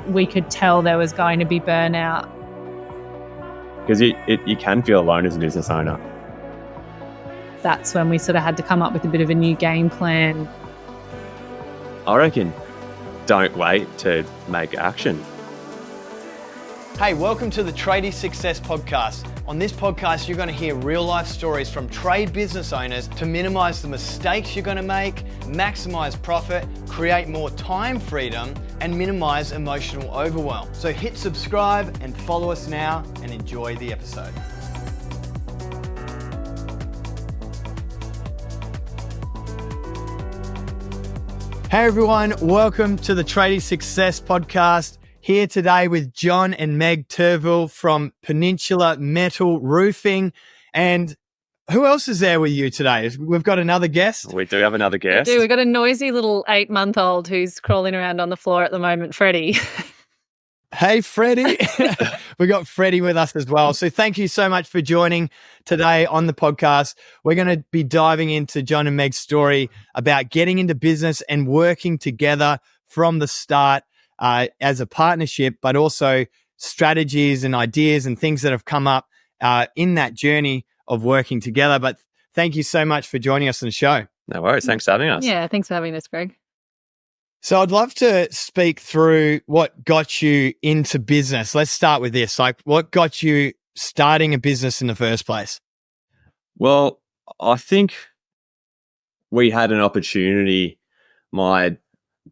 we could tell there was going to be burnout. Because you can feel alone as a business owner. That's when we sort of had to come up with a bit of a new game plan. I reckon don't wait to make action. Hey, welcome to the Tradies Success Podcast. On this podcast, you're going to hear real life stories from trade business owners to minimize the mistakes you're going to make, maximize profit, create more time freedom, and minimize emotional overwhelm. So hit subscribe and follow us now and enjoy the episode. Hey everyone, welcome to the Tradies Success Podcast. Here today with John and Meg Turville from Peninsula Metal Roofing. And who else is there with you today? We've got another guest. We do have another guest. We've got a noisy little 8-month-old who's crawling around on the floor at the moment, Freddie. Hey, Freddie. We got Freddie with us as well. So thank you so much for joining today on the podcast. We're going to be diving into John and Meg's story about getting into business and working together from the start as a partnership, but also strategies and ideas and things that have come up in that journey of working together. But thank you so much for joining us on the show. No worries. Thanks for having us. Yeah, thanks for having us, Greg. So I'd love to speak through what got you into business. Let's start with this. Like, what got you starting a business in the first place? Well, I think we had an opportunity. My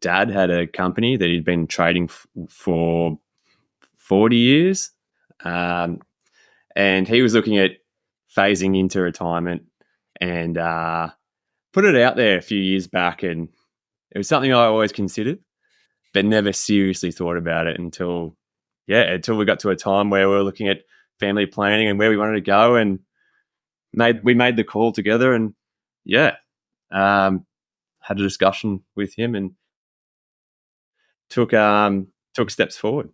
dad had a company that he'd been trading for 40 years. And he was looking at phasing into retirement and put it out there a few years back. And it was something I always considered, but never seriously thought about it until we got to a time where we were looking at family planning and where we wanted to go, and we made the call together and had a discussion with him and took steps forward.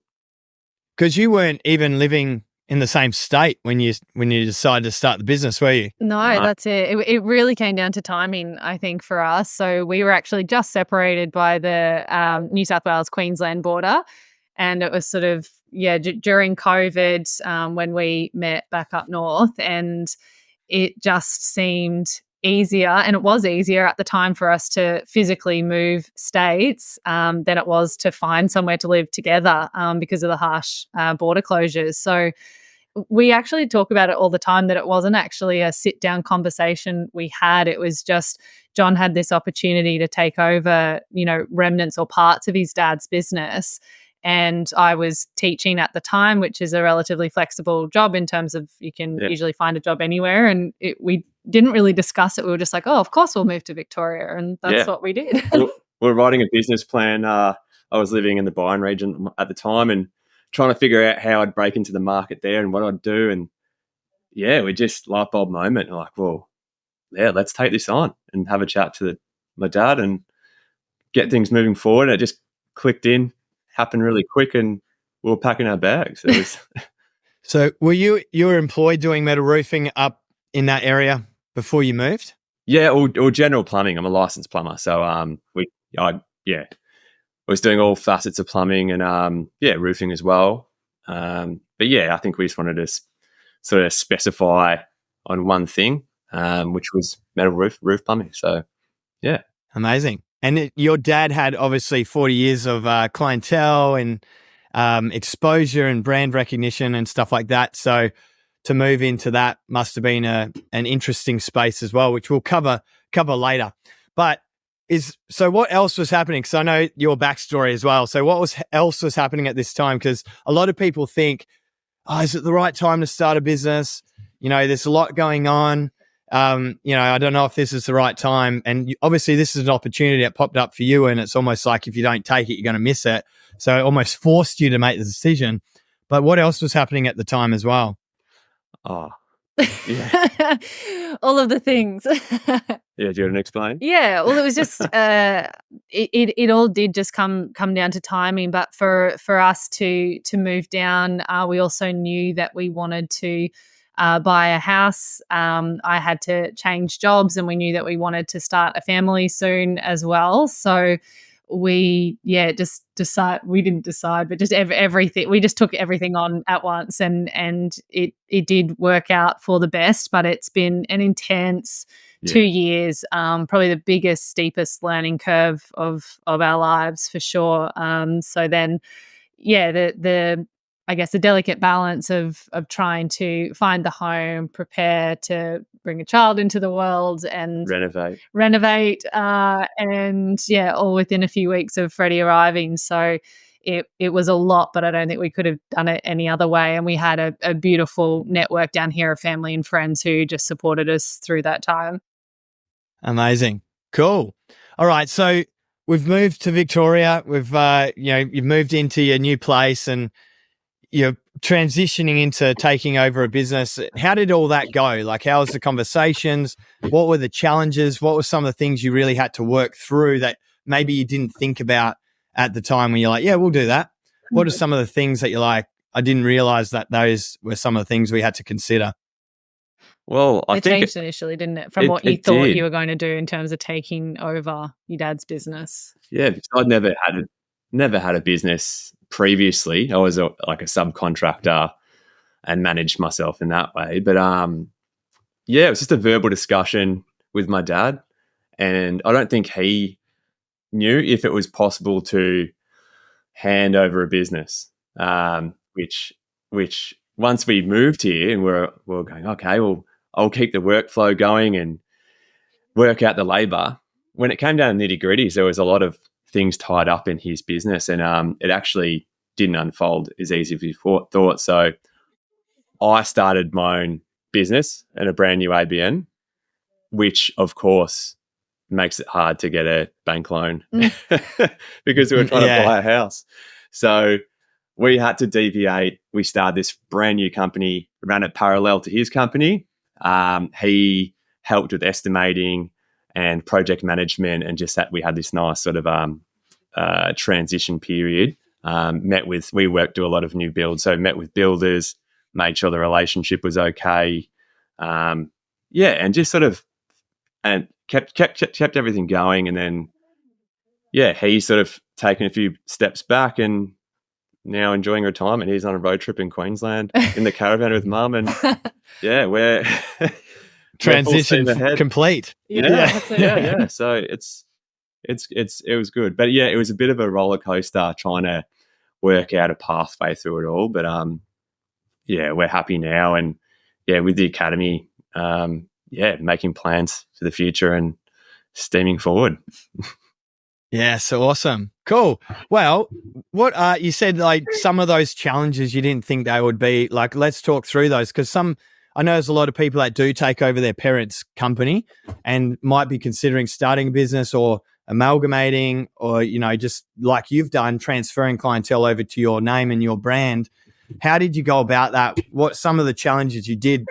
Because you weren't even living in the same state when you decided to start the business, were you? No, that's it. It really came down to timing, I think, for us. So we were actually just separated by the New South Wales-Queensland border. And it was sort of, during COVID when we met back up north, and it just seemed easier, and it was easier at the time for us to physically move states than it was to find somewhere to live together because of the harsh border closures. So we actually talk about it all the time, that it wasn't actually a sit-down conversation we had. It was just John had this opportunity to take over, remnants or parts of his dad's business. And I was teaching at the time, which is a relatively flexible job in terms of you can usually find a job anywhere. And we didn't really discuss it. We were just like, oh, of course we'll move to Victoria. And that's what we did. We were writing a business plan. I was living in the Byron region at the time and trying to figure out how I'd break into the market there and what I'd do. And we just light bulb moment. And like, well, let's take this on and have a chat to my dad and get things moving forward. And it just clicked in, happened really quick, and we were packing our bags. It was So were you were employed doing metal roofing up in that area before you moved? Yeah, or general plumbing. I'm a licensed plumber. So I was doing all facets of plumbing and roofing as well. But I think we just wanted to sort of specify on one thing, which was metal roof plumbing. So amazing. And your dad had obviously 40 years of clientele and exposure and brand recognition and stuff like that. So to move into that must have been an interesting space as well, which we'll cover later. But so what else was happening? Because I know your backstory as well. So what else was happening at this time? Because a lot of people think, is it the right time to start a business? There's a lot going on. I don't know if this is the right time. And obviously this is an opportunity that popped up for you. And it's almost like if you don't take it, you're going to miss it. So it almost forced you to make the decision. But what else was happening at the time as well? Oh, yeah. All of the things. Yeah, do you want to explain? Yeah, well, it was just it all did just come down to timing. But for us to move down, we also knew that we wanted to buy a house. I had to change jobs, and we knew that we wanted to start a family soon as well. So we just decide we didn't decide, but just everything, we just took everything on at once, and it did work out for the best. But it's been an intense 2 years, probably the biggest, steepest learning curve of our lives for sure. So then, the I guess the delicate balance of trying to find the home, prepare to bring a child into the world, and renovate, and all within a few weeks of Freddie arriving. So it was a lot, but I don't think we could have done it any other way. And we had a beautiful network down here of family and friends who just supported us through that time. Amazing. Cool. All right. So we've moved to Victoria. We've, you've moved into your new place and you're transitioning into taking over a business. How did all that go? Like, how was the conversations? What were the challenges? What were some of the things you really had to work through that maybe you didn't think about at the time when you're like, yeah, we'll do that? What are some of the things that you're like, I didn't realize that those were some of the things we had to consider? Well, I think changed initially, didn't it? From what you thought you were going to do in terms of taking over your dad's business. Yeah, because I'd never had a business previously. I was like a subcontractor and managed myself in that way. But it was just a verbal discussion with my dad, and I don't think he knew if it was possible to hand over a business. Which once we moved here and we're going, okay, well, I'll keep the workflow going and work out the labor. When it came down to nitty-gritties, there was a lot of things tied up in his business, and it actually didn't unfold as easy as we thought. So I started my own business and a brand new ABN, which of course makes it hard to get a bank loan because we were trying to buy a house. So we had to deviate. We started this brand new company, ran it parallel to his company. He helped with estimating and project management, and just that we had this nice sort of transition period. We worked do a lot of new builds, so met with builders, made sure the relationship was okay, and just sort of and kept everything going. And then he's sort of taken a few steps back and now enjoying retirement. He's on a road trip in Queensland in the caravan with mum, and we're transition complete. Yeah. So it was good, but it was a bit of a roller coaster trying to work out a pathway through it all. But we're happy now, and with the academy, making plans for the future and steaming forward. Yeah, so awesome. Cool. Well, what you said, like some of those challenges you didn't think they would be. Like, let's talk through those, because I know there's a lot of people that do take over their parents' company and might be considering starting a business or amalgamating, or, just like you've done, transferring clientele over to your name and your brand. How did you go about that? What some of the challenges you did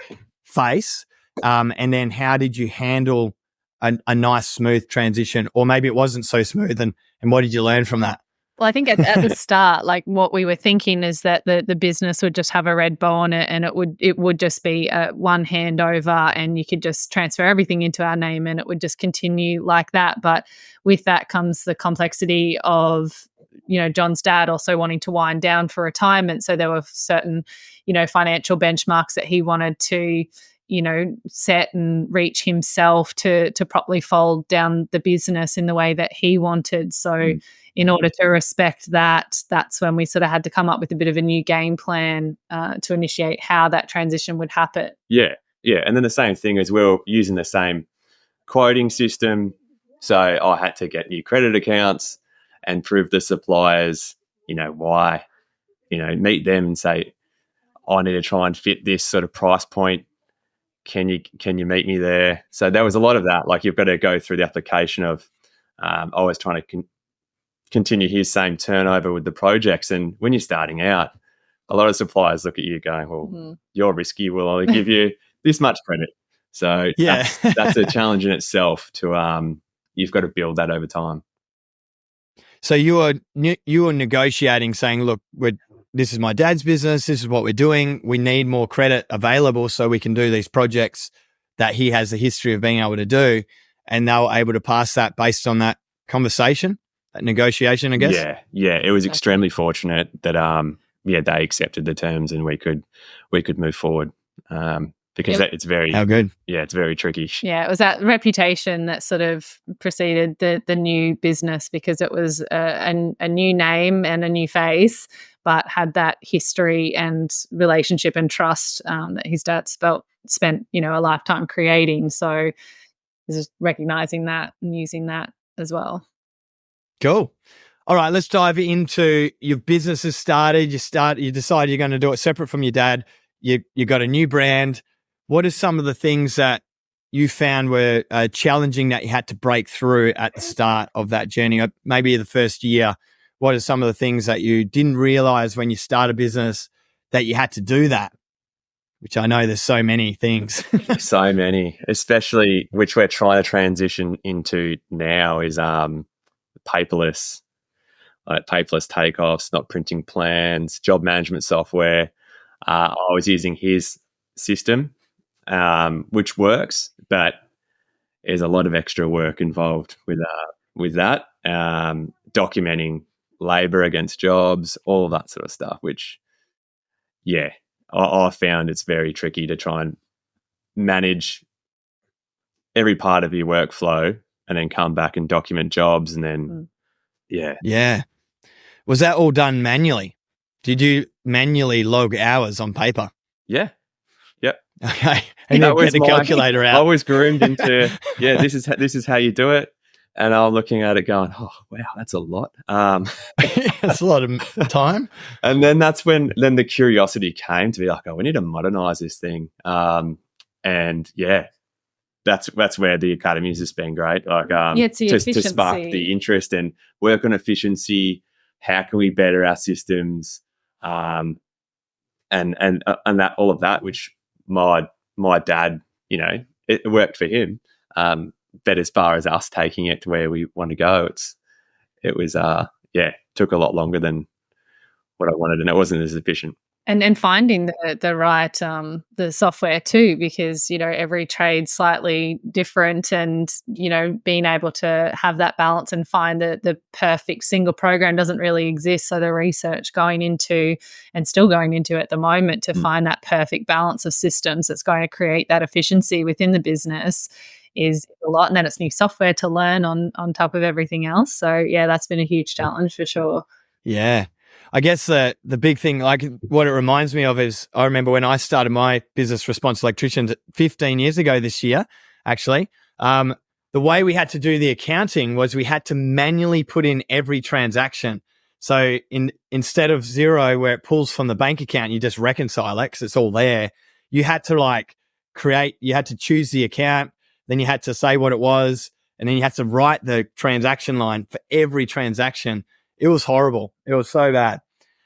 face, and then how did you handle a nice, smooth transition? Or maybe it wasn't so smooth, and what did you learn from that? Well, I think at the start, like what we were thinking is that the business would just have a red bow on it, and it would just be one handover, and you could just transfer everything into our name, and it would just continue like that. But with that comes the complexity of, John's dad also wanting to wind down for retirement. So there were certain, financial benchmarks that he wanted to, set and reach himself to properly fold down the business in the way that he wanted. So in order to respect that, that's when we sort of had to come up with a bit of a new game plan to initiate how that transition would happen. Yeah. And then the same thing is we're using the same quoting system. So I had to get new credit accounts and prove the suppliers, why, meet them and say, I need to try and fit this sort of price point. Can you meet me there? So there was a lot of that. Like, you've got to go through the application of always trying to continue his same turnover with the projects. And when you're starting out, a lot of suppliers look at you going, well, you're risky. We'll only give you this much credit. So that's a challenge in itself to you've got to build that over time. So you were negotiating, saying, look, this is my dad's business. This is what we're doing. We need more credit available so we can do these projects that he has a history of being able to do. And they were able to pass that based on that conversation. negotiation, I guess? Yeah. It was extremely fortunate that they accepted the terms and we could move forward. Because it's very How good. Yeah, it's very tricky. Yeah, it was that reputation that sort of preceded the new business, because it was a new name and a new face, but had that history and relationship and trust that his dad spent a lifetime creating. So just recognizing that and using that as well. Cool. All right, let's dive into your business has started. You decide you're going to do it separate from your dad. You got a new brand. What are some of the things that you found were challenging that you had to break through at the start of that journey? Maybe the first year. What are some of the things that you didn't realize when you start a business that you had to do that? Which I know there's so many things. So many, especially which we're trying to transition into now is paperless. Like paperless takeoffs, not printing plans, job management software. I was using his system, which works, but there's a lot of extra work involved with that. Documenting labor against jobs, all of that sort of stuff, which, I found it's very tricky to try and manage every part of your workflow and then come back and document jobs and then, Yeah. Was that all done manually? Did you manually log hours on paper? Yeah. Yep. Okay. And then get the calculator out. I was groomed into, this is how you do it. And I'm looking at it going, oh, wow, that's a lot. That's a lot of time. And then that's when the curiosity came to be like, oh, we need to modernize this thing. And that's where the academy has just been great. Like, to spark the interest and work on efficiency. How can we better our systems? And that all of that, which my dad, it worked for him. But as far as us taking it to where we want to go, it was took a lot longer than what I wanted, and it wasn't as efficient. And finding the right the software too, because every trade's slightly different, and being able to have that balance and find the perfect single program doesn't really exist. So the research going into and still going into at the moment to find that perfect balance of systems that's going to create that efficiency within the business is a lot. And then it's new software to learn on top of everything else. So that's been a huge challenge for sure. Yeah. I guess the big thing, like what it reminds me of is I remember when I started my business, Response Electricians, 15 years ago this year, actually, the way we had to do the accounting was we had to manually put in every transaction. So instead of Xero, where it pulls from the bank account, you just reconcile it because it's all there. You had to you had to choose the account, then you had to say what it was, and then you had to write the transaction line for every transaction. It was horrible. It was so bad.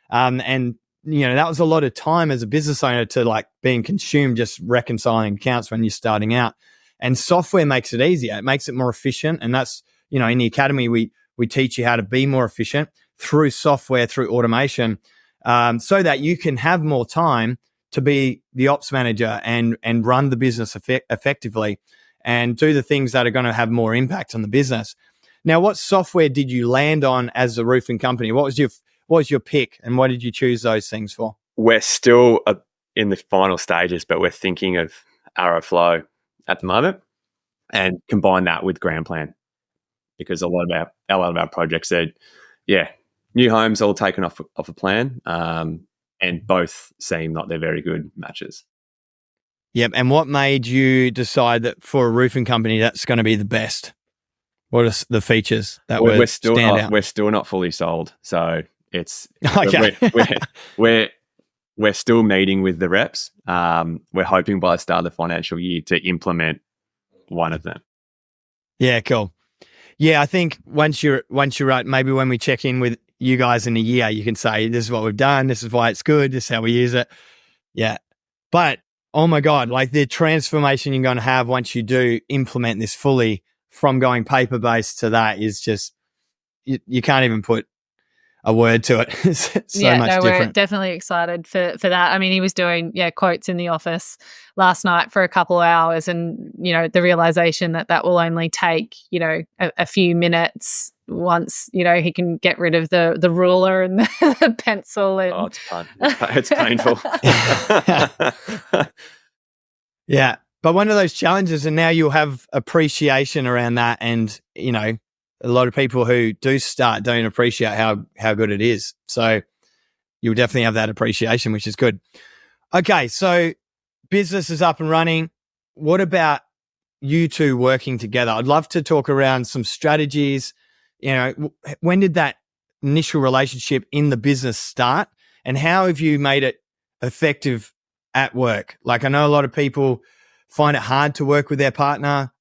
And that was a lot of time as a business owner to being consumed just reconciling accounts when you're starting out. And software makes it easier. It makes it more efficient. And that's, in the academy, we teach you how to be more efficient through software, through automation, so that you can have more time to be the ops manager and run the business effectively and do the things that are going to have more impact on the business. Now, what software did you land on as a roofing company? What was your pick, and what did you choose those things for? We're still in the final stages, but we're thinking of Arrowflow at the moment, and combine that with GrandPlan, because a lot of our projects said, new homes all taken off a plan, and both seem like they're very good matches. Yep. And what made you decide that for a roofing company that's going to be the best? What are the features that stand out? We're still not fully sold, so it's okay. we're still meeting with the reps. We're hoping by the start of the financial year to implement one of them. Yeah, cool. Yeah, I think once you're right, maybe when we check in with you guys in a year, you can say, this is what we've done, this is why it's good, this is how we use it. Yeah. But oh my God, the transformation you're going to have once you do implement this fully from going paper-based to that is just, you can't even put a word to it. It's so much different. We're definitely excited for that. I mean, he was doing quotes in the office last night for a couple of hours, and the realization that will only take a few minutes once, he can get rid of the ruler and the pencil. And Oh, it's fun. It's painful. Yeah. But one of those challenges, and now you'll have appreciation around that. And, a lot of people who do start don't appreciate how good it is. So you'll definitely have that appreciation, which is good. Okay. So business is up and running. What about you two working together? I'd love to talk around some strategies. When did that initial relationship in the business start, and how have you made it effective at work? Like, I know a lot of people find it hard to work with their partner.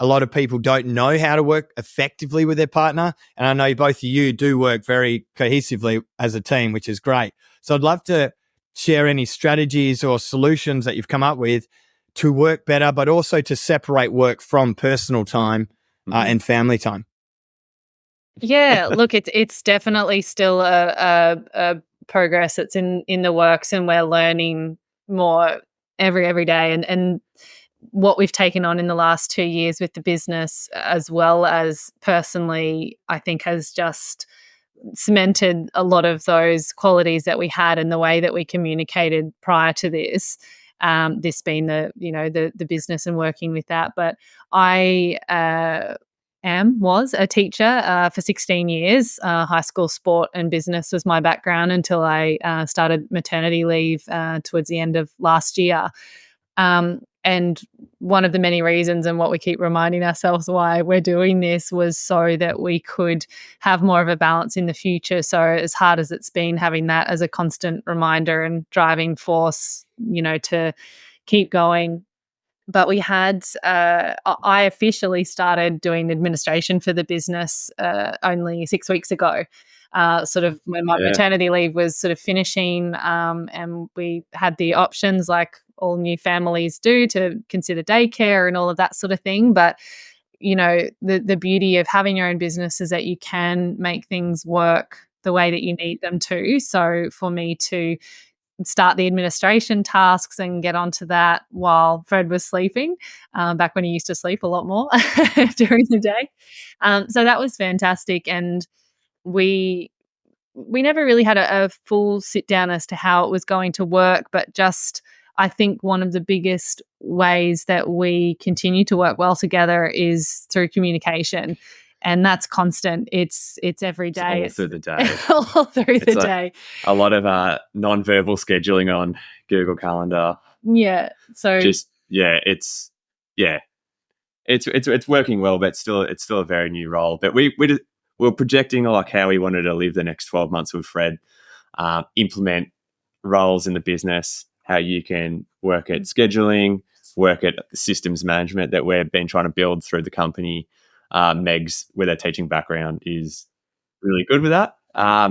A lot of people don't know how to work effectively with their partner. And I know both of you do work very cohesively as a team, which is great. So I'd love to share any strategies or solutions that you've come up with to work better, but also to separate work from personal time and family time. Yeah, look, it's definitely still a progress that's in the works, and we're learning more every day. And what we've taken on in the last 2 years with the business, as well as personally, I think has just cemented a lot of those qualities that we had and the way that we communicated prior to this. This being the business and working with that. But I was a teacher for 16 years. High school sport and business was my background until I started maternity leave towards the end of last year. And one of the many reasons, and what we keep reminding ourselves why we're doing this, was so that we could have more of a balance in the future. So as hard as it's been, having that as a constant reminder and driving force, to keep going. But we had, I officially started doing administration for the business only 6 weeks ago. Sort of when my maternity leave was sort of finishing, and we had the options, like all new families do, to consider daycare and all of that sort of thing. But, the beauty of having your own business is that you can make things work the way that you need them to. So for me to start the administration tasks and get onto that while Fred was sleeping, back when he used to sleep a lot more during the day. So that was fantastic. And we never really had a full sit down as to how it was going to work, but just, I think one of the biggest ways that we continue to work well together is through communication. And that's constant. It's every day. It's all through the day. All through the day. A lot of non-verbal scheduling on Google Calendar. Yeah. So it's working well, but it's still a very new role. But we're projecting like how we wanted to live the next 12 months with Fred, implement roles in the business, how you can work at scheduling, work at systems management that we've been trying to build through the company. Meg's, with her teaching background, is really good with that.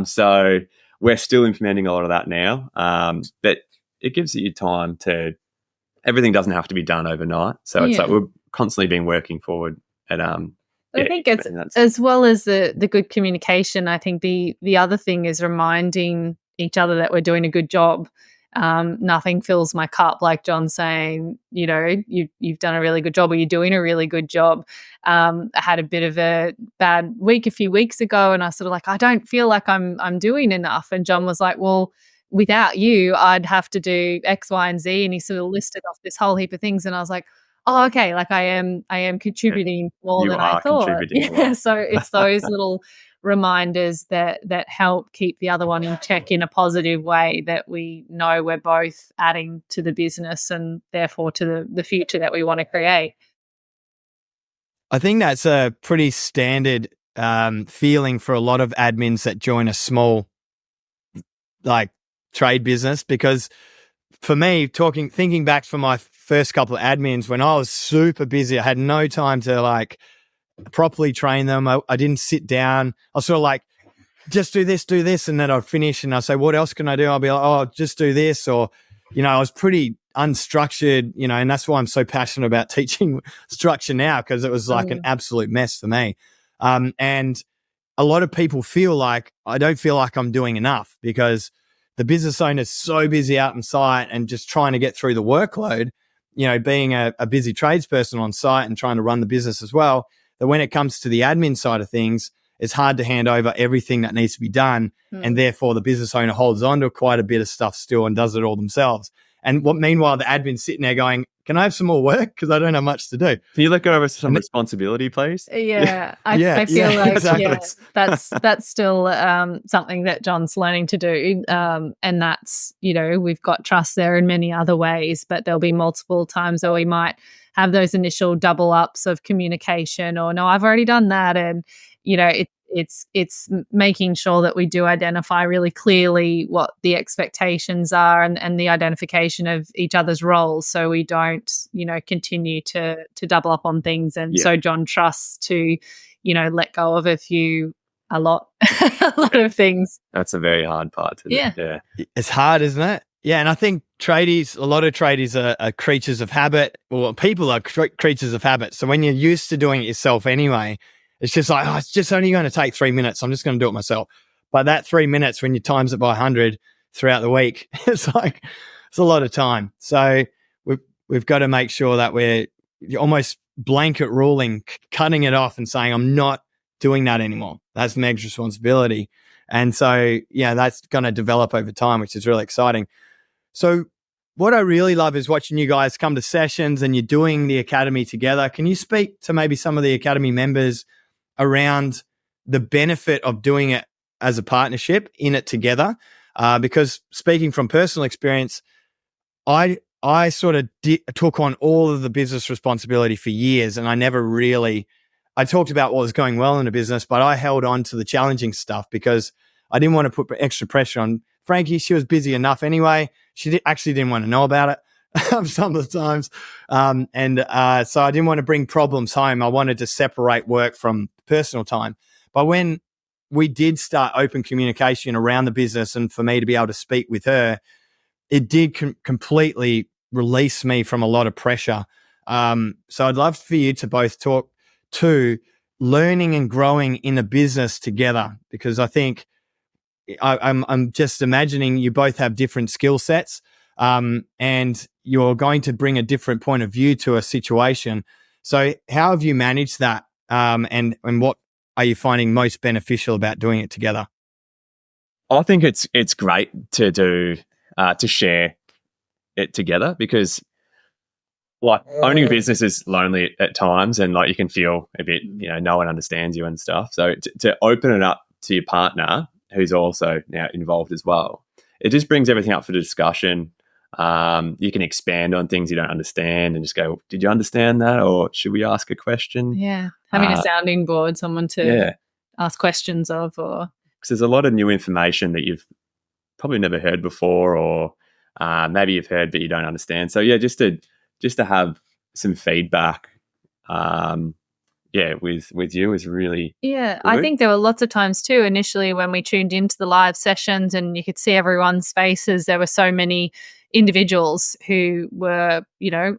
So we're still implementing a lot of that now. But it gives you time to, everything doesn't have to be done overnight. So it's like we're constantly been working forward at I think it's, as well as the good communication, I think the other thing is reminding each other that we're doing a good job. Nothing fills my cup like John saying, you've done a really good job, or you're doing a really good job. I had a bit of a bad week a few weeks ago, and I sort of like, I don't feel like I'm doing enough. And John was like, well, without you, I'd have to do X, Y, and Z. And he sort of listed off this whole heap of things. And I was like, oh, okay, like I am contributing more than I thought. Yeah, so it's those little reminders that help keep the other one in check in a positive way, that we know we're both adding to the business and therefore to the future that we want to create. I think that's a pretty standard feeling for a lot of admins that join a small trade business, because for me, thinking back for my first couple of admins, when I was super busy, I had no time to properly train them. I didn't sit down. I was sort of just do this, and then I'd finish and I'd say, what else can I do? I'll be like, oh, just do this. Or, I was pretty unstructured, and that's why I'm so passionate about teaching structure now, because it was like an absolute mess for me. And a lot of people feel like I don't feel like I'm doing enough, because the business owner's so busy out on site and just trying to get through the workload, being a busy tradesperson on site and trying to run the business as well, that when it comes to the admin side of things, it's hard to hand over everything that needs to be done. And therefore the business owner holds on to quite a bit of stuff still and does it all themselves. And meanwhile, the admin's sitting there going, can I have some more work? Because I don't have much to do. Can you let go of some responsibility, please? Yeah, I feel like exactly. That's still something that John's learning to do, and that's, we've got trust there in many other ways, but there'll be multiple times where we might have those initial double ups of communication, or no, I've already done that, and it's making sure that we do identify really clearly what the expectations are and the identification of each other's roles, so we don't continue to double up on things. And so John trusts to let go of a lot of things. That's a very hard part to do. Yeah, it's hard, isn't it? Yeah, and I think a lot of tradies are creatures of habit, or people are creatures of habit. So when you're used to doing it yourself anyway, it's just like, it's just only going to take 3 minutes. I'm just going to do it myself. But that 3 minutes, when you times it by 100 throughout the week, it's a lot of time. So we've got to make sure that we're almost blanket ruling, cutting it off and saying, I'm not doing that anymore. That's Meg's responsibility. And so, that's going to develop over time, which is really exciting. So what I really love is watching you guys come to sessions and you're doing the academy together. Can you speak to maybe some of the academy members around the benefit of doing it as a partnership, in it together? Because speaking from personal experience, I sort of took on all of the business responsibility for years, and I talked about what was going well in the business, but I held on to the challenging stuff because I didn't want to put extra pressure on Frankie. She was busy enough anyway. She actually didn't want to know about it some of the times. So I didn't want to bring problems home. I wanted to separate work from personal time. But when we did start open communication around the business, and for me to be able to speak with her, it did completely release me from a lot of pressure. So I'd love for you to both talk to learning and growing in a business together, because I think I'm just imagining you both have different skill sets, and you're going to bring a different point of view to a situation. So how have you managed that? And what are you finding most beneficial about doing it together? I think it's great to do to share it together, because owning a business is lonely at times, and you can feel a bit, no one understands you and stuff. So to open it up to your partner, who's also now involved as well, it just brings everything up for discussion. You can expand on things you don't understand and just go, did you understand that? Or should we ask a question? Yeah. Having a sounding board, someone to ask questions of, or because there's a lot of new information that you've probably never heard before, or maybe you've heard but you don't understand. So just to have some feedback, with you is really good. I think there were lots of times too initially when we tuned into the live sessions and you could see everyone's faces. There were so many individuals who were,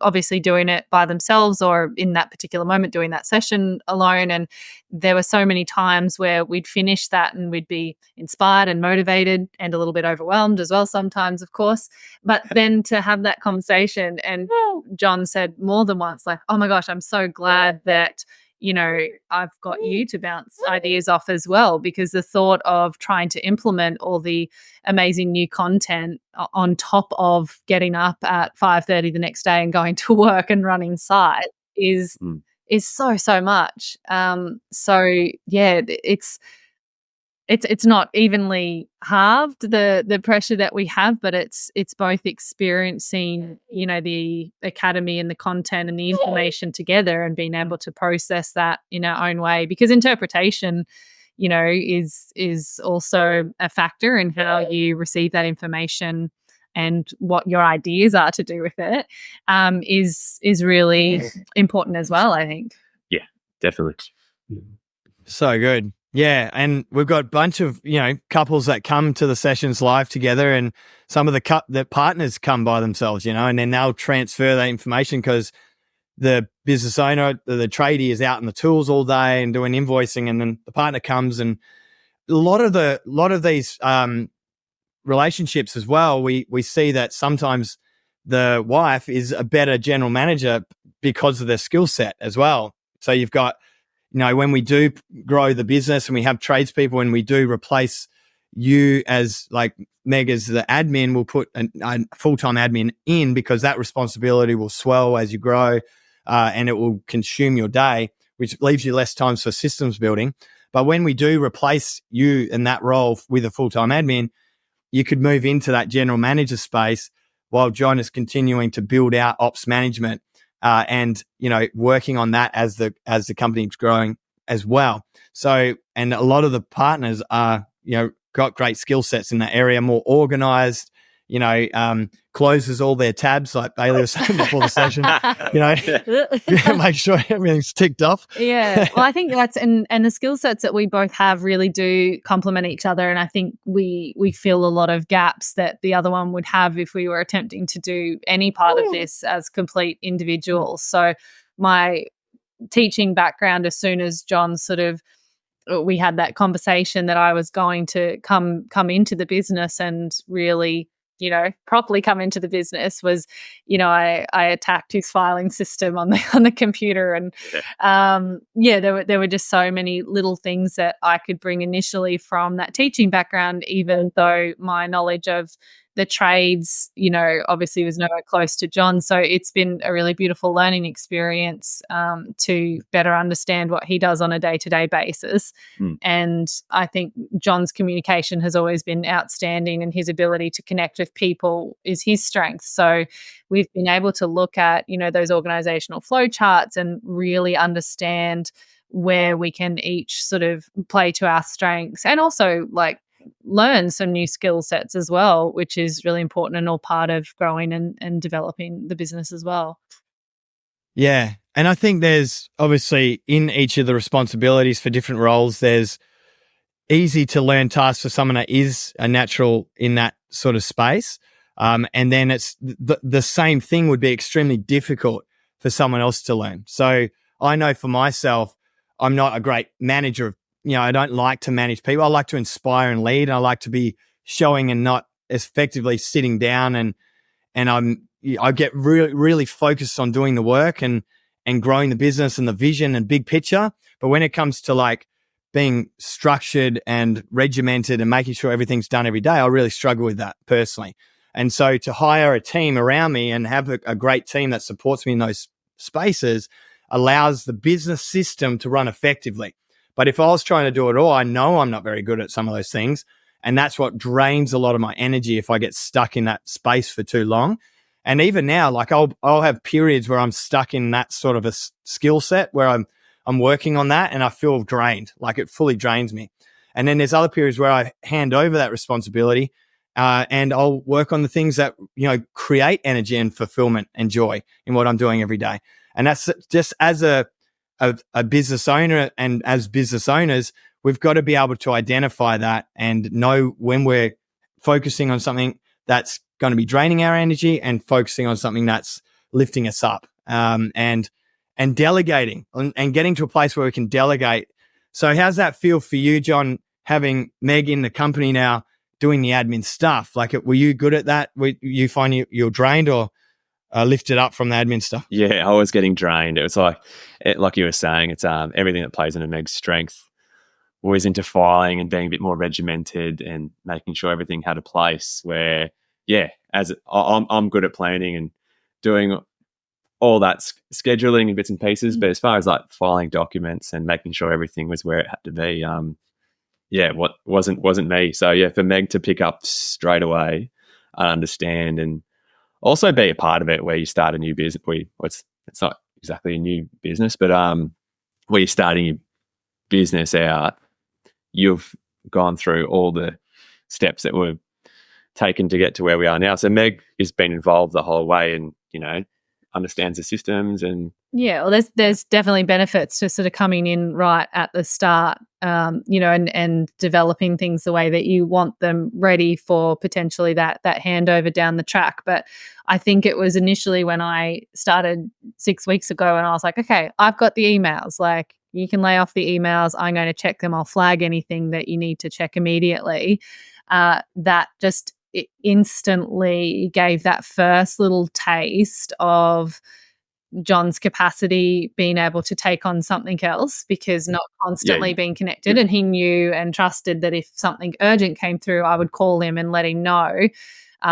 obviously doing it by themselves, or in that particular moment doing that session alone. And there were so many times where we'd finish that and we'd be inspired and motivated and a little bit overwhelmed as well sometimes, of course. But then to have that conversation, and John said more than once, like, oh my gosh, I'm so glad that I've got you to bounce ideas off as well, because the thought of trying to implement all the amazing new content on top of getting up at 5:30 the next day and going to work and running site is so much. It's not evenly halved, the pressure that we have, but it's both experiencing, the academy and the content and the information together, and being able to process that in our own way, because interpretation, is also a factor in how you receive that information and what your ideas are to do with it, is really important as well, I think. Yeah, definitely. So good. Yeah, and we've got a bunch of, couples that come to the sessions live together, and some of the partners come by themselves, and then they'll transfer that information because the business owner, the tradie, is out in the tools all day and doing invoicing, and then the partner comes. And a lot of these relationships as well, we see that sometimes the wife is a better general manager because of their skill set as well. So you've got when we do grow the business and we have tradespeople and we do replace you as like Meg as the admin, we'll put a full-time admin in, because that responsibility will swell as you grow, and it will consume your day, which leaves you less time for systems building. But when we do replace you in that role with a full-time admin, you could move into that general manager space while John is continuing to build out ops management, and working on that as the company's growing as well. So, and a lot of the partners are got great skill sets in that area, more organized, closes all their tabs, like Bailey was saying before the session, make sure everything's ticked off. Yeah. Well, I think that's, and the skill sets that we both have really do complement each other. And I think we fill a lot of gaps that the other one would have if we were attempting to do any part of this as complete individuals. So my teaching background, as soon as John we had that conversation that I was going to come into the business and really, properly come into the business, was, I attacked his filing system on the computer, and there were just so many little things that I could bring initially from that teaching background, even though my knowledge of the trades, obviously was nowhere close to John. So it's been a really beautiful learning experience to better understand what he does on a day-to-day basis. And I think John's communication has always been outstanding, and his ability to connect with people is his strength. So we've been able to look at, those organizational flow charts and really understand where we can each sort of play to our strengths, and also learn some new skill sets as well, which is really important and all part of growing and developing the business as well. Yeah. And I think there's obviously in each of the responsibilities for different roles, there's easy to learn tasks for someone that is a natural in that sort of space. And then it's the same thing would be extremely difficult for someone else to learn. So I know for myself, I'm not a great manager of, I don't like to manage people. I like to inspire and lead. I like to be showing and not effectively sitting down, and I get really, really focused on doing the work and growing the business and the vision and big picture. But when it comes to being structured and regimented and making sure everything's done every day, I really struggle with that personally. And so to hire a team around me and have a great team that supports me in those spaces allows the business system to run effectively. But if I was trying to do it all, I know I'm not very good at some of those things. And that's what drains a lot of my energy if I get stuck in that space for too long. And even now, I'll have periods where I'm stuck in that sort of a skill set where I'm working on that and I feel drained, it fully drains me. And then there's other periods where I hand over that responsibility and I'll work on the things that, create energy and fulfillment and joy in what I'm doing every day. And that's just as a business owner, and as business owners, we've got to be able to identify that and know when we're focusing on something that's going to be draining our energy and focusing on something that's lifting us up, and delegating and getting to a place where we can delegate. So how's that feel for you, John, having Meg in the company now doing the admin stuff? Were you good at that? Were you find you're drained or lifted up from the admin stuff? Yeah, I was getting drained. It was like you were saying, it's everything that plays into Meg's strength. Always into filing and being a bit more regimented and making sure everything had a place. Where, I'm good at planning and doing all that scheduling and bits and pieces. But as far as filing documents and making sure everything was where it had to be, what wasn't me. So for Meg to pick up straight away, I understand, and also be a part of it where you start a new business. It's not exactly a new business, but where you're starting your business out, you've gone through all the steps that were taken to get to where we are now. So Meg has been involved the whole way and, understands the systems. And well, there's definitely benefits to sort of coming in right at the start, and developing things the way that you want them, ready for potentially that handover down the track. But I think it was initially when I started 6 weeks ago and I was like, okay, I've got the emails, you can lay off the emails. I'm going to check them. I'll flag anything that you need to check immediately. That just instantly gave that first little taste of John's capacity being able to take on something else, because not constantly being connected. And he knew and trusted that if something urgent came through, I would call him and let him know,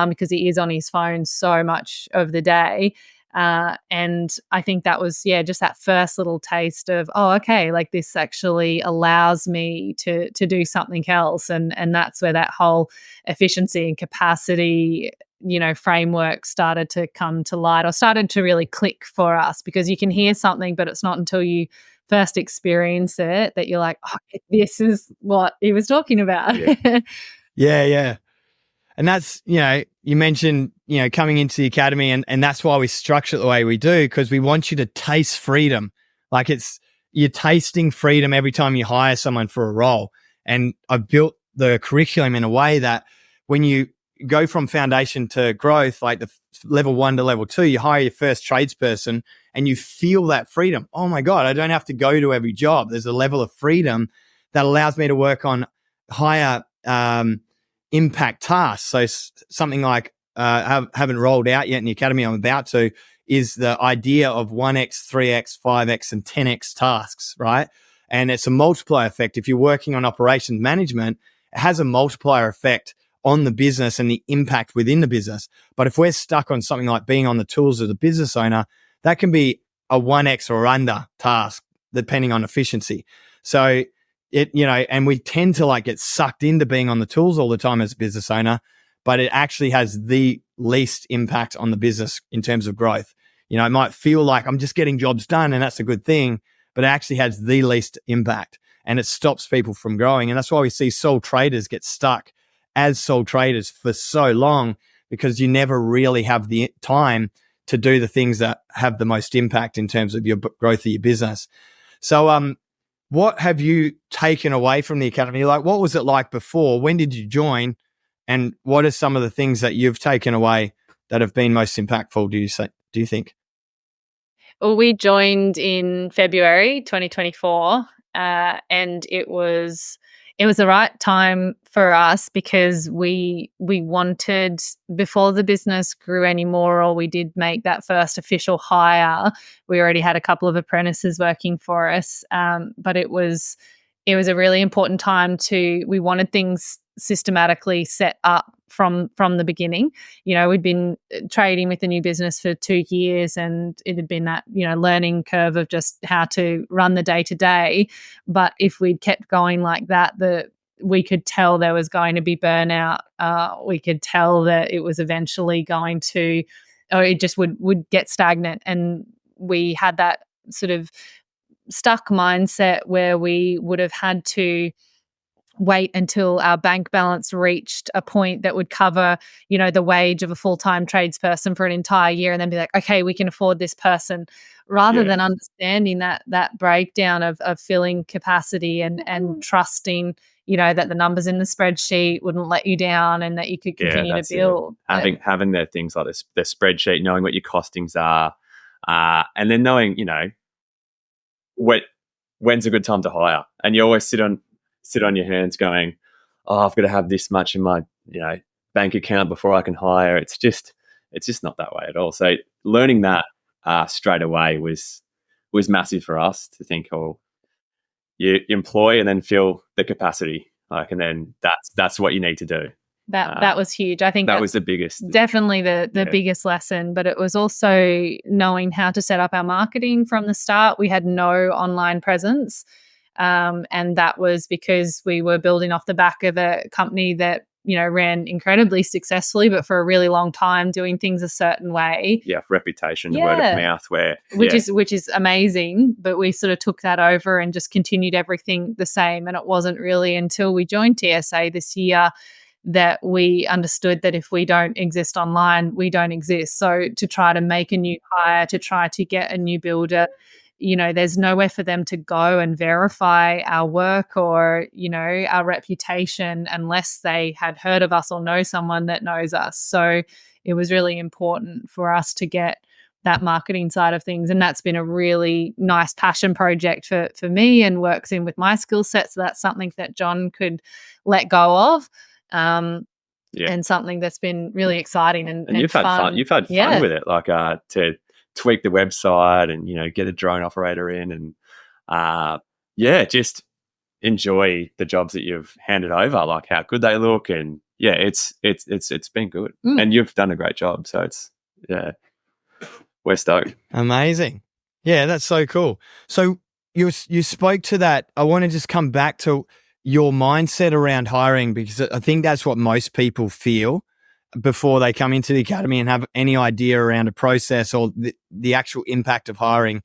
because he is on his phone so much of the day. And I think that was, just that first little taste of, oh, okay, like this actually allows me to do something else. And that's where that whole efficiency and capacity, framework started to come to light, or started to really click for us, because you can hear something, but it's not until you first experience it that you're like, oh, this is what he was talking about. Yeah. And that's, you mentioned, coming into the academy, and that's why we structure it the way we do, because we want you to taste freedom. Like you're tasting freedom every time you hire someone for a role. And I've built the curriculum in a way that when you go from foundation to growth, like the level 1 to level 2, you hire your first tradesperson and you feel that freedom. Oh my God, I don't have to go to every job. There's a level of freedom that allows me to work on higher, impact tasks. So something like haven't rolled out yet in the academy, I'm about to, is the idea of 1x, 3x, 5x, and 10x tasks, right? And it's a multiplier effect. If you're working on operations management, it has a multiplier effect on the business and the impact within the business. But if we're stuck on something like being on the tools of the business owner, that can be a 1x or under task, depending on efficiency. So and we tend to get sucked into being on the tools all the time as a business owner, but it actually has the least impact on the business in terms of growth. It might feel like I'm just getting jobs done and that's a good thing, but it actually has the least impact and it stops people from growing. And that's why we see sole traders get stuck as sole traders for so long, because you never really have the time to do the things that have the most impact in terms of your growth of your business. So, what have you taken away from the academy? Like, what was it like before? When did you join? And what are some of the things that you've taken away that have been most impactful, do you think? Well, we joined in February 2024, and it was the right time for us, because we wanted, before the business grew anymore, or we did make that first official hire, we already had a couple of apprentices working for us, but it was a really important time we wanted things systematically set up from the beginning. We'd been trading with the new business for 2 years, and it had been that, learning curve of just how to run the day to day. But if we'd kept going like that, we could tell there was going to be burnout. We could tell that it was eventually going to, or it just would get stagnant. And we had that sort of stuck mindset where we would have had to wait until our bank balance reached a point that would cover, the wage of a full-time tradesperson for an entire year, and then be like, okay, we can afford this person, rather than understanding that breakdown of filling capacity and trusting, that the numbers in the spreadsheet wouldn't let you down and that you could continue to build. Having their things like this, the spreadsheet, knowing what your costings are, and then knowing, when's a good time to hire. And you always sit on your hands going, oh, I've got to have this much in my, bank account before I can hire. It's just not that way at all. So learning that straight away was massive for us, to think, oh, you employ and then fill the capacity, and then that's what you need to do. That was huge. I think that was the biggest, definitely the biggest lesson. But it was also knowing how to set up our marketing from the start. We had no online presence, and that was because we were building off the back of a company that ran incredibly successfully, but for a really long time doing things a certain way. Yeah, reputation, word of mouth, which is amazing. But we sort of took that over and just continued everything the same. And it wasn't really until we joined TSA this year that we understood that if we don't exist online, we don't exist. So to try to make a new hire, to try to get a new builder, there's nowhere for them to go and verify our work or, our reputation unless they had heard of us or know someone that knows us. So it was really important for us to get that marketing side of things. And that's been a really nice passion project for me and works in with my skill set. So that's something that John could let go of. And something that's been really exciting and you've had fun. You've had fun with it, like to tweak the website and, get a drone operator in and, just enjoy the jobs that you've handed over, like how good they look. And it's been good. And you've done a great job. So we're stoked. Amazing. Yeah, that's so cool. So you spoke to that. I want to just come back to your mindset around hiring, because I think that's what most people feel before they come into the academy and have any idea around a process or the actual impact of hiring.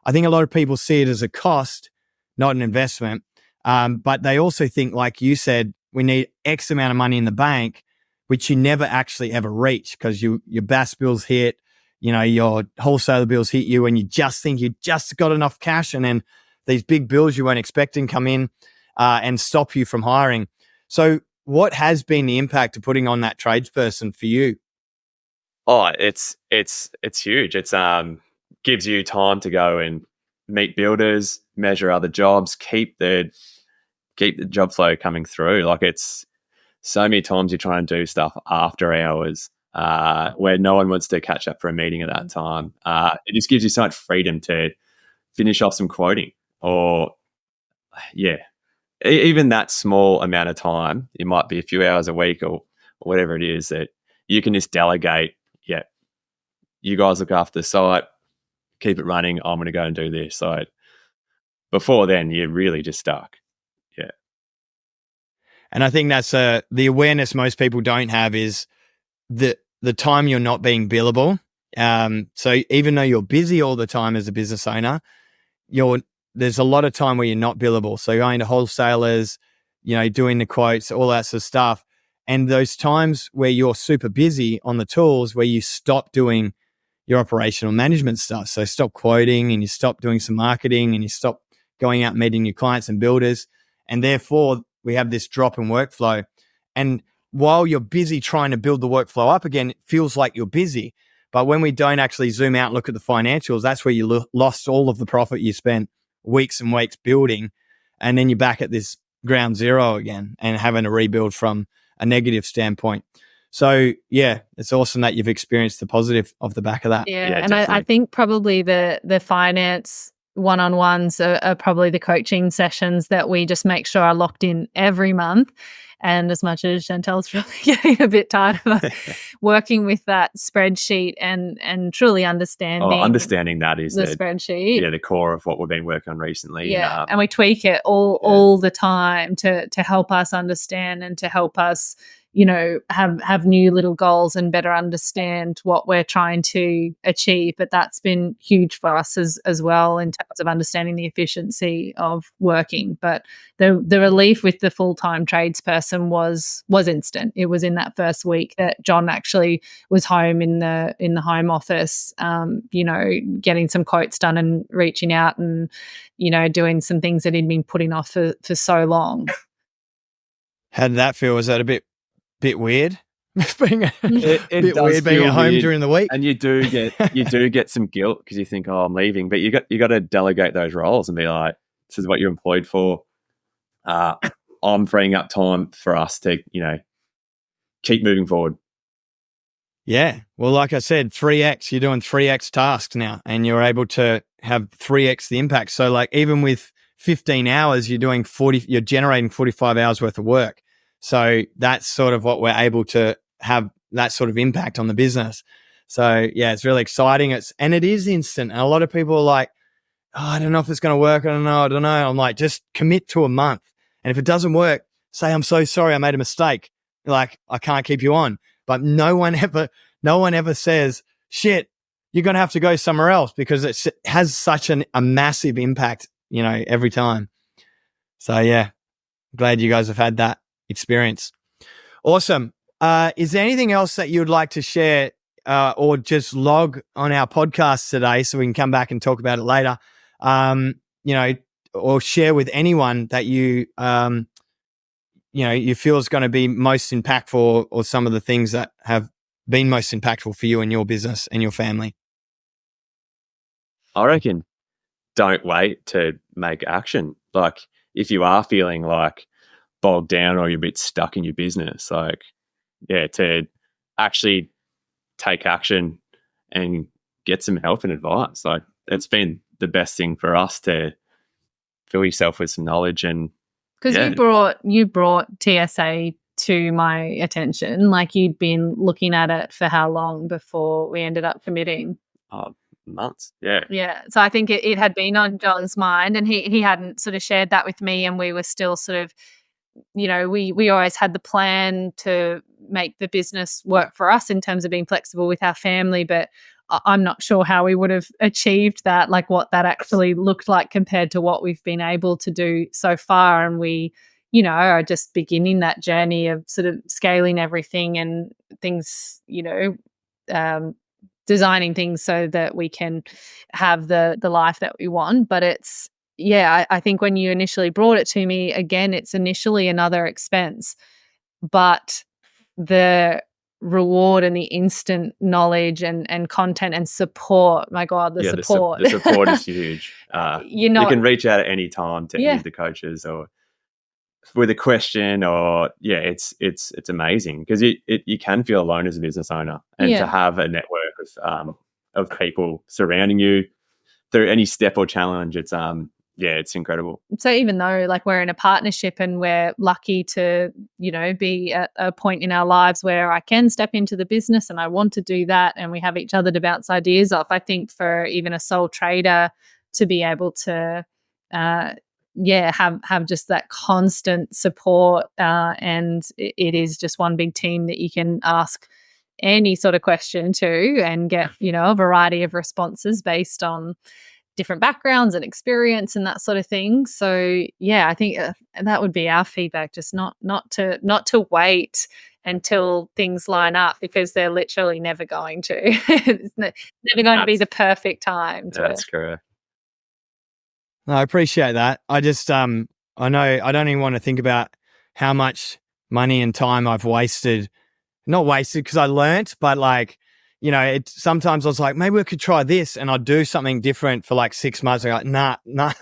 I think a lot of people see it as a cost, not an investment. But they also think, like you said, we need X amount of money in the bank, which you never actually ever reach, because your BAS bills hit, your wholesaler bills hit you, and you just think you just got enough cash, and then these big bills you weren't expecting come in and stop you from hiring. So what has been the impact of putting on that tradesperson for you? Oh, it's huge. It's gives you time to go and meet builders, measure other jobs, keep the job flow coming through. Like, it's so many times you're trying to do stuff after hours where no one wants to catch up for a meeting at that time. It just gives you so much freedom to finish off some quoting, or even that small amount of time. It might be a few hours a week or whatever it is that you can just delegate. Yeah, you guys look after the site, keep it running. I'm going to go and do this. So before then, you're really just stuck. Yeah. And I think that's the awareness most people don't have is the time you're not being billable. So even though you're busy all the time as a business owner, there's a lot of time where you're not billable. So you're going to wholesalers, doing the quotes, all that sort of stuff. And those times where you're super busy on the tools, where you stop doing your operational management stuff. So stop quoting, and you stop doing some marketing, and you stop going out and meeting your clients and builders. And therefore, we have this drop in workflow. And while you're busy trying to build the workflow up again, it feels like you're busy. But when we don't actually zoom out and look at the financials, that's where you lost all of the profit you spent weeks and weeks building. And then you're back at this ground zero again and having to rebuild from a negative standpoint. So, it's awesome that you've experienced the positive off the back of that. Yeah, and I think probably the finance one-on-ones are probably the coaching sessions that we just make sure are locked in every month. And as much as Chantel's really getting a bit tired of us working with that spreadsheet and truly understanding that is the spreadsheet. Yeah, the core of what we've been working on recently. Yeah, and we tweak it all the time to help us understand and to help us, have new little goals and better understand what we're trying to achieve. But that's been huge for us as well in terms of understanding the efficiency of working. But the relief with the full-time tradesperson was instant. It was in that first week that John actually was home in the home office, getting some quotes done and reaching out and, doing some things that he'd been putting off for so long. How did that feel? Was that a bit weird? Being a it bit weird being at home weird. during the week. And you do get some guilt because you think, oh, I'm leaving. But you got to delegate those roles and be like, this is what you're employed for. I'm freeing up time for us to, keep moving forward. Yeah. Well, like I said, 3x, you're doing 3x tasks now, and you're able to have 3x the impact. So like even with 15 hours, you're generating 45 hours worth of work. So that's sort of what we're able to have, that sort of impact on the business. So it's really exciting. It is instant. And a lot of people are like, oh, I don't know if it's going to work. I don't know. I'm like, just commit to a month. And if it doesn't work, say, I'm so sorry, I made a mistake. Like, I can't keep you on. But no one ever says, shit, you're going to have to go somewhere else, because it has such a massive impact, every time. So glad you guys have had that experience. Awesome. Is there anything else that you would like to share or just log on our podcast today so we can come back and talk about it later? Or share with anyone that you feel is going to be most impactful, or some of the things that have been most impactful for you and your business and your family? I reckon don't wait to make action. Like, if you are feeling like bogged down or you're a bit stuck in your business, to actually take action and get some help and advice. Like, it's been the best thing for us to fill yourself with some knowledge. And because you brought TSA to my attention. Like, you'd been looking at it for how long before we ended up committing? Months. Yeah. So I think it had been on John's mind, and he hadn't sort of shared that with me, and we were still sort of, you know, we always had the plan to make the business work for us in terms of being flexible with our family, but I'm not sure how we would have achieved that, like what that actually looked like compared to what we've been able to do so far. And we, you know, are just beginning that journey of sort of scaling everything and things, you know, designing things so that we can have the life that we want. But it's, I think when you initially brought it to me, again, it's initially another expense, but the reward and the instant knowledge and content and support, my God, the support. The support is huge. You can reach out at any time to any of the coaches or with a question, or it's amazing because you can feel alone as a business owner, and to have a network of people surrounding you through any step or challenge, it's incredible. So even though like we're in a partnership and we're lucky to, you know, be at a point in our lives where I can step into the business and I want to do that, and we have each other to bounce ideas off, I think for even a sole trader to be able to have just that constant support, and it is just one big team that you can ask any sort of question to and get, you know, a variety of responses based on different backgrounds and experience and that sort of thing. So I think that would be our feedback, just not to wait until things line up, because they're literally never going to. It's never going to be the perfect time. That's correct. No, I appreciate that. I just, I know I don't even want to think about how much money and time I've wasted. Not wasted because I learnt, but like, you know, sometimes I was like, maybe we could try this, and I'd do something different for like 6 months. I'm like, nah,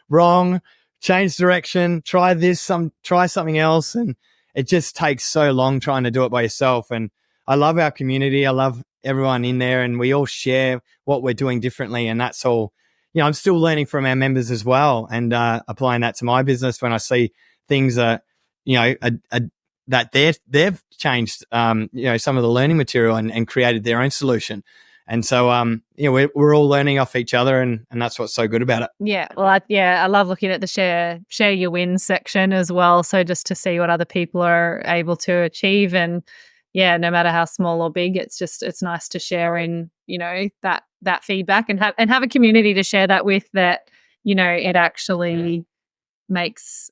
wrong, change direction, try this, try something else. And it just takes so long trying to do it by yourself. And I love our community. I love everyone in there, and we all share what we're doing differently. And that's all, you know, I'm still learning from our members as well, and applying that to my business when I see things that, you know, that they've changed, you know, some of the learning material and created their own solution. And so, you know, we're all learning off each other, and that's what's so good about it. Yeah. Well, I love looking at the share your wins section as well. So just to see what other people are able to achieve, and no matter how small or big, it's nice to share in, you know, that feedback and have a community to share that with, that, you know, it actually makes,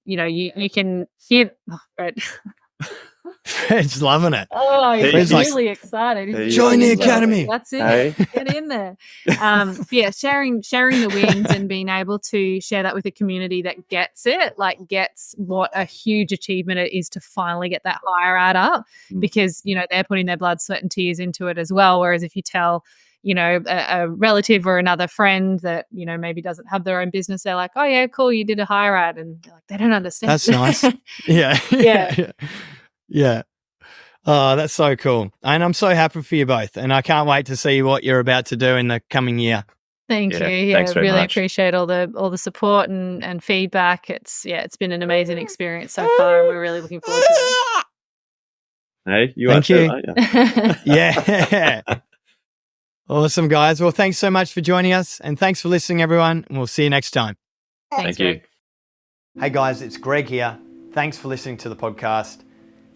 you know, you can hear. Fred's loving it. Oh, he's really excited. Join the academy. That's it. Hey. Get in there. Sharing the wins and being able to share that with a community that gets it, like gets what a huge achievement it is to finally get that hire ad up, because, you know, they're putting their blood, sweat and tears into it as well. Whereas if you tell, you know, a relative or another friend that, you know, maybe doesn't have their own business, they're like, oh yeah, cool, you did a hire ad, and they're like, they don't understand. That's nice. Yeah. Oh, that's so cool. And I'm so happy for you both. And I can't wait to see what you're about to do in the coming year. Thank you. Yeah, thanks very really much. Appreciate all the support and feedback. It's been an amazing experience so far, and we're really looking forward to it. Hey, Thank you. That, Yeah. Awesome, guys. Well, thanks so much for joining us, and thanks for listening, everyone. And we'll see you next time. Thanks, Thank you. Greg. Hey, guys, it's Greg here. Thanks for listening to the podcast.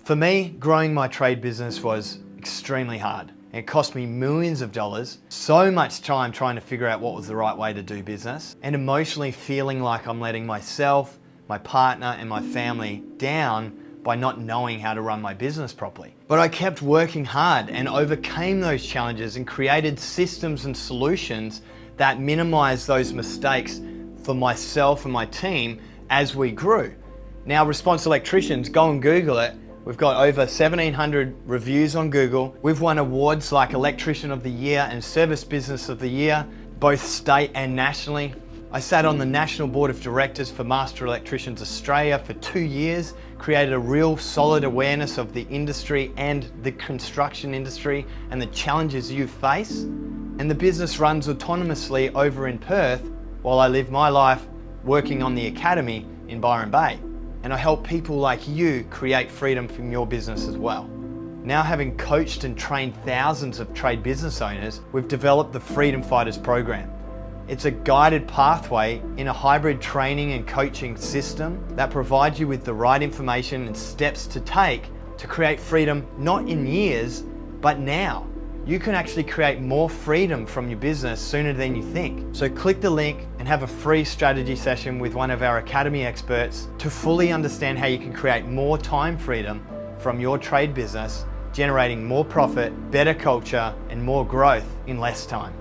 For me, growing my trade business was extremely hard. It cost me millions of dollars, so much time trying to figure out what was the right way to do business, and emotionally feeling like I'm letting myself, my partner, and my family down by not knowing how to run my business properly. But I kept working hard and overcame those challenges and created systems and solutions that minimized those mistakes for myself and my team as we grew. Now, Response Electricians, go and Google it. We've got over 1,700 reviews on Google. We've won awards like Electrician of the Year and Service Business of the Year, both state and nationally. I sat on the National Board of Directors for Master Electricians Australia for 2 years, created a real solid awareness of the industry and the construction industry and the challenges you face. and the business runs autonomously over in Perth while I live my life working on the academy in Byron Bay. And I help people like you create freedom from your business as well. Now, having coached and trained thousands of trade business owners, we've developed the Freedom Fighters program. It's a guided pathway in a hybrid training and coaching system that provides you with the right information and steps to take to create freedom, not in years, but now. You can actually create more freedom from your business sooner than you think. So click the link and have a free strategy session with one of our academy experts to fully understand how you can create more time freedom from your trade business, generating more profit, better culture, and more growth in less time.